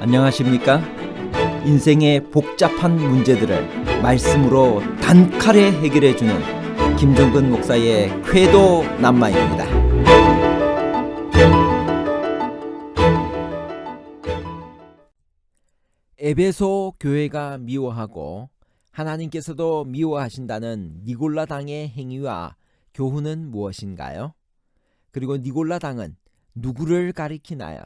안녕하십니까? 인생의 복잡한 문제들을 말씀으로 단칼에 해결해주는 김종근 목사의 쾌도 남마입니다. 에베소 교회가 미워하고 하나님께서도 미워하신다는 니골라 당의 행위와 교훈은 무엇인가요? 그리고 니골라 당은 누구를 가리키나요?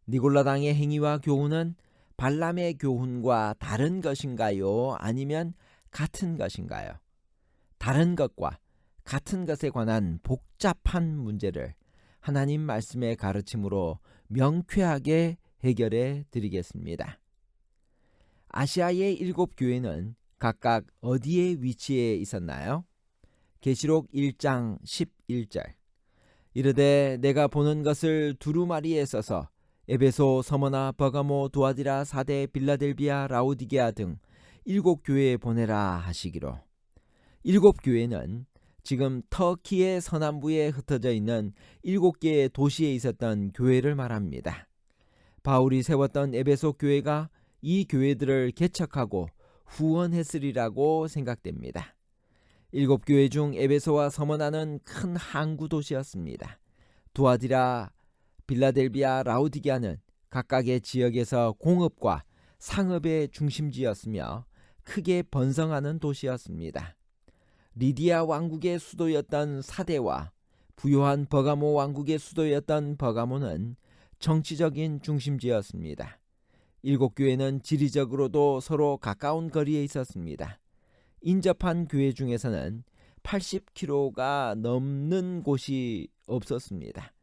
니골라 당의 행위와 교훈은 발람의 교훈과 다른 것인가요? 아니면 같은 것인가요? 다른 것과 같은 것에 관한 복잡한 문제를 하나님 말씀의 가르침으로 명쾌하게 해결해 드리겠습니다. 아시아의 7교회는 각각 어디에 위치해 있었나요? 계시록 1장 11절 이르되 내가 보는 것을 두루마리에 써서 에베소, 서머나, 버가모, 두아디라, 사데, 빌라델비아, 라오디게아 등 7교회에 보내라 하시기로. 7교회는 지금 터키의 서남부에 흩어져 있는 7개의 도시에 있었던 교회를 말합니다. 바울이 세웠던 에베소 교회가 이 교회들을 개척하고 후원했으리라고 생각됩니다. 7교회 중 에베소와 서머나는 큰 항구 도시였습니다. 두아디라, 빌라델비아, 라오디게아는 각각의 지역에서 공업과 상업의 중심지였으며 크게 번성하는 도시였습니다. 리디아 왕국의 수도였던 사데와 부요한 버가모 왕국의 수도였던 버가모는 정치적인 중심지였습니다. 7교회는 지리적으로도 서로 가까운 거리에 있었습니다. 인접한 교회 중에서는 80km가 넘는 곳이 없었습니다.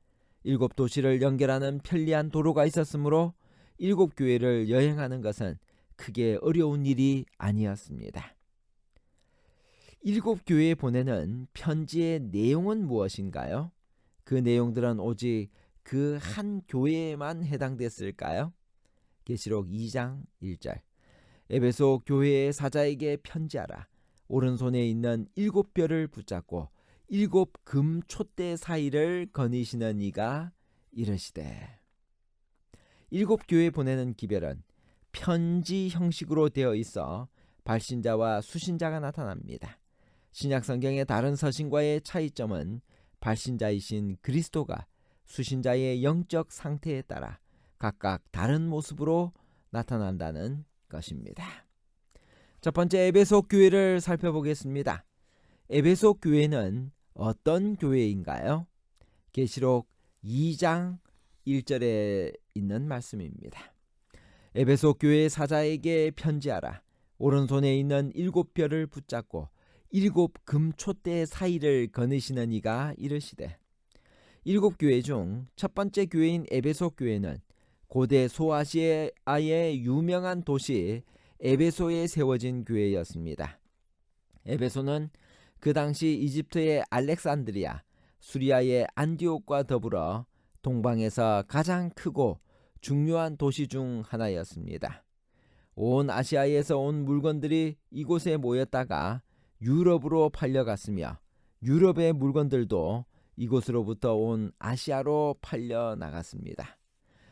7도시를 연결하는 편리한 도로가 있었으므로 7교회를 여행하는 것은 크게 어려운 일이 아니었습니다. 7교회에 보내는 편지의 내용은 무엇인가요? 그 내용들은 오직 그 한 교회에만 해당됐을까요? 계시록 2장 1절 에베소 교회의 사자에게 편지하라. 오른손에 있는 7뼈를 붙잡고 7 금촛대 사이를 거니시는 이가 이르시되. 7교회 보내는 기별은 편지 형식으로 되어 있어 발신자와 수신자가 나타납니다. 신약성경의 다른 서신과의 차이점은 발신자이신 그리스도가 수신자의 영적 상태에 따라 각각 다른 모습으로 나타난다는 것입니다. 첫 번째 에베소 교회를 살펴보겠습니다. 에베소 교회는 어떤 교회인가요? 계시록 2장 1절에 있는 말씀입니다. 에베소 교회 사자에게 편지하라. 오른손에 있는 7뼈를 붙잡고 7 금촛대 사이를 거느시는 이가 이르시되. 7교회 중 첫 번째 교회인 에베소 교회는 고대 소아시아의 유명한 도시 에베소에 세워진 교회였습니다. 에베소는 그 당시 이집트의 알렉산드리아, 수리아의 안디옥과 더불어 동방에서 가장 크고 중요한 도시 중 하나였습니다. 온 아시아에서 온 물건들이 이곳에 모였다가 유럽으로 팔려갔으며 유럽의 물건들도 이곳으로부터 온 아시아로 팔려나갔습니다.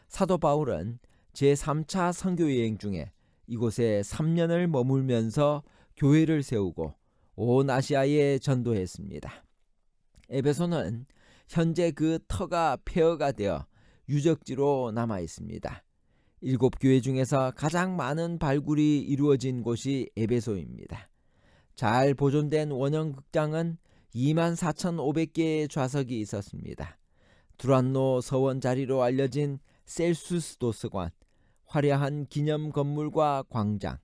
사도 바울은 제3차 선교여행 중에 이곳에 3년을 머물면서 교회를 세우고 온 아시아에 전도했습니다. 에베소는 현재 그 터가 폐허가 되어 유적지로 남아 있습니다. 7교회 중에서 가장 많은 발굴이 이루어진 곳이 에베소입니다. 잘 보존된 원형 극장은 24,500개의 좌석이 있었습니다. 두란노 서원 자리로 알려진 셀수스 도서관, 화려한 기념 건물과 광장,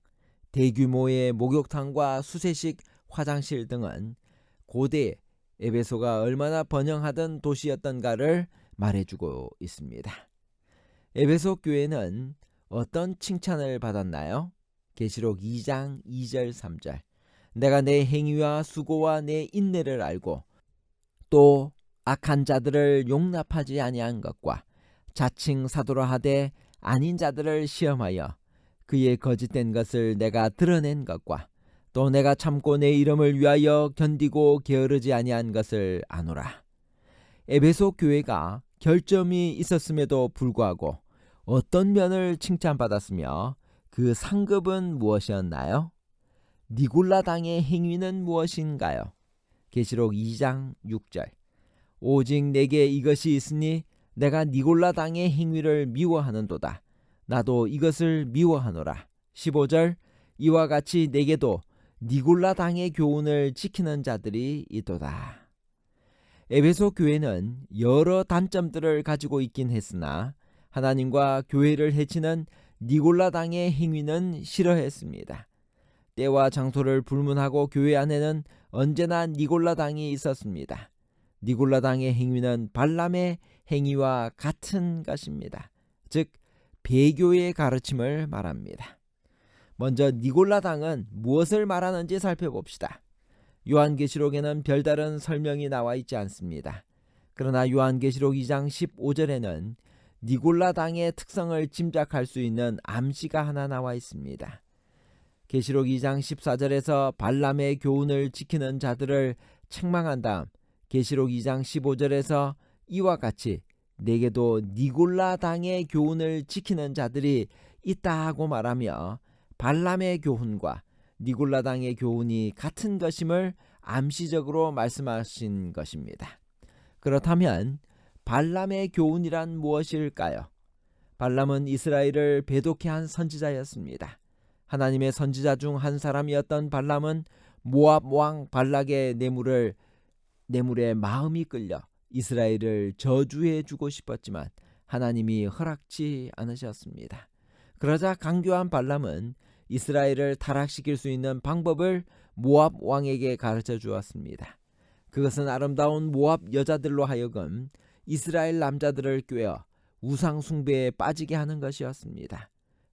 대규모의 목욕탕과 수세식 화장실 등은 고대 에베소가 얼마나 번영하던 도시였던가를 말해주고 있습니다. 에베소 교회는 어떤 칭찬을 받았나요? 계시록 2장 2절 3절 내가 내 행위와 수고와 내 인내를 알고 또 악한 자들을 용납하지 아니한 것과 자칭 사도라 하되 아닌 자들을 시험하여 그의 거짓된 것을 내가 드러낸 것과 또 내가 참고 내 이름을 위하여 견디고 게으르지 아니한 것을 아노라. 에베소 교회가 결점이 있었음에도 불구하고 어떤 면을 칭찬받았으며 그 상급은 무엇이었나요? 니골라 당의 행위는 무엇인가요? 계시록 2장 6절. 오직 내게 이것이 있으니 내가 니골라 당의 행위를 미워하는도다. 나도 이것을 미워하노라. 15절. 이와 같이 내게도 니골라 당의 교훈을 지키는 자들이 있도다. 에베소 교회는 여러 단점들을 가지고 있긴 했으나 하나님과 교회를 해치는 니골라 당의 행위는 싫어했습니다. 때와 장소를 불문하고 교회 안에는 언제나 니골라 당이 있었습니다. 니골라 당의 행위는 발람의 행위와 같은 것입니다. 즉 배교의 가르침을 말합니다. 먼저 니골라 당은 무엇을 말하는지 살펴봅시다. 요한계시록에는 별다른 설명이 나와 있지 않습니다. 그러나 요한계시록 2장 15절에는 니골라 당의 특성을 짐작할 수 있는 암시가 하나 나와 있습니다. 계시록 2장 14절에서 발람의 교훈을 지키는 자들을 책망한 다음 계시록 2장 15절에서 이와 같이 내게도 니골라 당의 교훈을 지키는 자들이 있다 하고 말하며 발람의 교훈과 니골라 당의 교훈이 같은 것임을 암시적으로 말씀하신 것입니다. 그렇다면 발람의 교훈이란 무엇일까요? 발람은 이스라엘을 배독해 한 선지자였습니다. 하나님의 선지자 중 한 사람이었던 발람은 모압 왕 발락의 뇌물에 마음이 끌려 이스라엘을 저주해 주고 싶었지만 하나님이 허락치 않으셨습니다. 그러자 강교한 발람은 이스라엘을 타락시킬 수 있는 방법을 모압 왕에게 가르쳐 주었습니다. 그것은 아름다운 모압 여자들로 하여금 이스라엘 남자들을 꾀어 우상 숭배에 빠지게 하는 것이었습니다.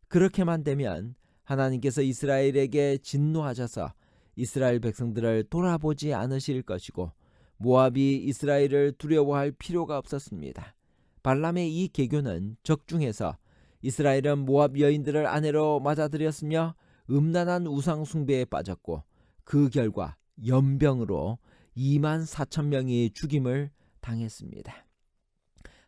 그렇게만 되면 하나님께서 이스라엘에게 진노하셔서 이스라엘 백성들을 돌아보지 않으실 것이고 모압이 이스라엘을 두려워할 필요가 없었습니다. 발람의 이 계교는 적중해서 이스라엘은 모압 여인들을 아내로 맞아들였으며 음란한 우상 숭배에 빠졌고 그 결과 연병으로 2만 4천 명이 죽임을 당했습니다.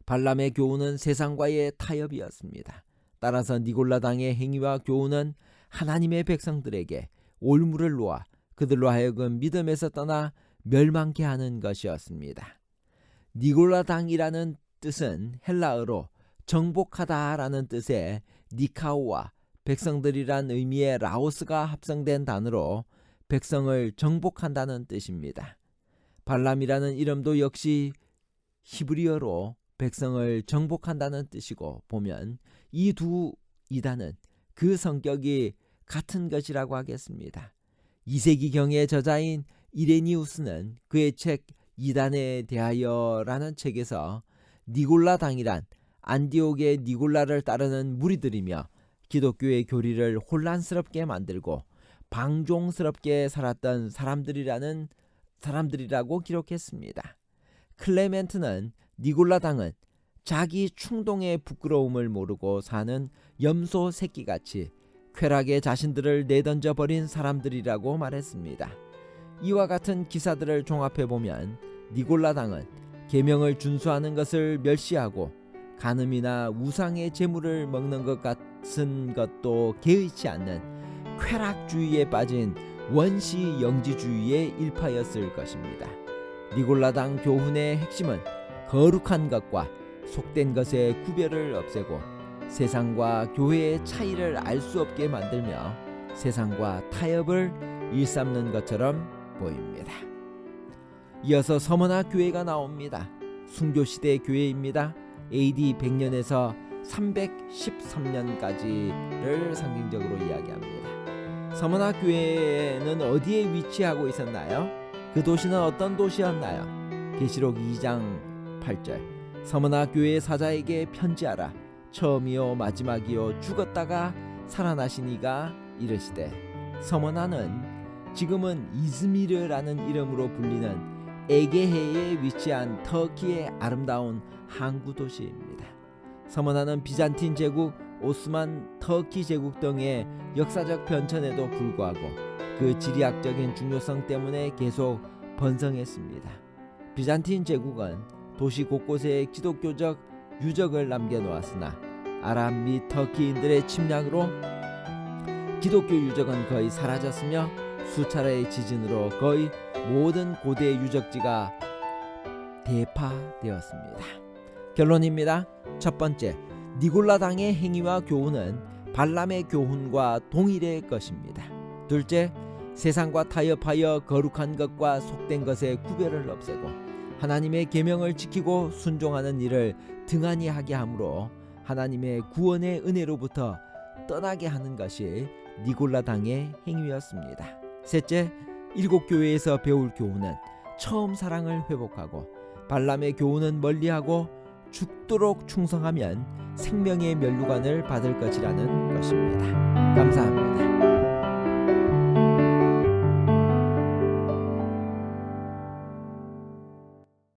발람의 교훈은 세상과의 타협이었습니다. 따라서 니골라 당의 행위와 교훈은 하나님의 백성들에게 올무를 놓아 그들로 하여금 믿음에서 떠나 멸망케 하는 것이었습니다. 니골라 당이라는 뜻은 헬라어로 정복하다라는 뜻의 니카오와 백성들이란 의미의 라오스가 합성된 단어로 백성을 정복한다는 뜻입니다. 발람이라는 이름도 역시 히브리어로 백성을 정복한다는 뜻이고 보면 이 두 이단은 그 성격이 같은 것이라고 하겠습니다. 2세기경의 저자인 이레니우스는 그의 책 이단에 대하여라는 책에서 니골라 당이란 안디옥의 니골라를 따르는 무리들이며 기독교의 교리를 혼란스럽게 만들고 방종스럽게 살았던 사람들이라고 기록했습니다. 클레멘트는 니골라 당은 자기 충동의 부끄러움을 모르고 사는 염소 새끼같이 쾌락에 자신들을 내던져 버린 사람들이라고 말했습니다. 이와 같은 기사들을 종합해보면 니골라 당은 계명을 준수하는 것을 멸시하고 간음이나 우상의 재물을 먹는 것 같은 것도 개의치 않는 쾌락주의에 빠진 원시 영지주의의 일파였을 것입니다. 니골라 당 교훈의 핵심은 거룩한 것과 속된 것의 구별을 없애고 세상과 교회의 차이를 알 수 없게 만들며 세상과 타협을 일삼는 것처럼 보입니다. 이어서 서머나 교회가 나옵니다. 순교시대 교회입니다. AD 100년에서 313년까지를 상징적으로 이야기합니다. 서머나 교회는 어디에 위치하고 있었나요? 그 도시는 어떤 도시였나요? 계시록 2장 8절. 서머나 교회 사자에게 편지하라. 처음이요 마지막이요 죽었다가 살아나신 이가 이르시되. 서머나는 지금은 이즈미르라는 이름으로 불리는 에게해에 위치한 터키의 아름다운 항구 도시입니다. 서머나는 비잔틴 제국, 오스만 터키 제국 등의 역사적 변천에도 불구하고 그 지리학적인 중요성 때문에 계속 번성했습니다. 비잔틴 제국은 도시 곳곳에 기독교적 유적을 남겨놓았으나 아랍 및 터키인들의 침략으로 기독교 유적은 거의 사라졌으며 수차례의 지진으로 거의 모든 고대 유적지가 대파되었습니다. 결론입니다. 첫 번째, 니골라당의 행위와 교훈은 발람의 교훈과 동일의 것입니다. 둘째, 세상과 타협하여 거룩한 것과 속된 것의 구별을 없애고 하나님의 계명을 지키고 순종하는 일을 등한히 하게 하므로 하나님의 구원의 은혜로부터 떠나게 하는 것이 니골라당의 행위였습니다. 셋째, 일곱 교회에서 배울 교훈은 처음 사랑을 회복하고 발람의 교훈은 멀리하고 죽도록 충성하면 생명의 면류관을 받을 것이라는 것입니다. 감사합니다.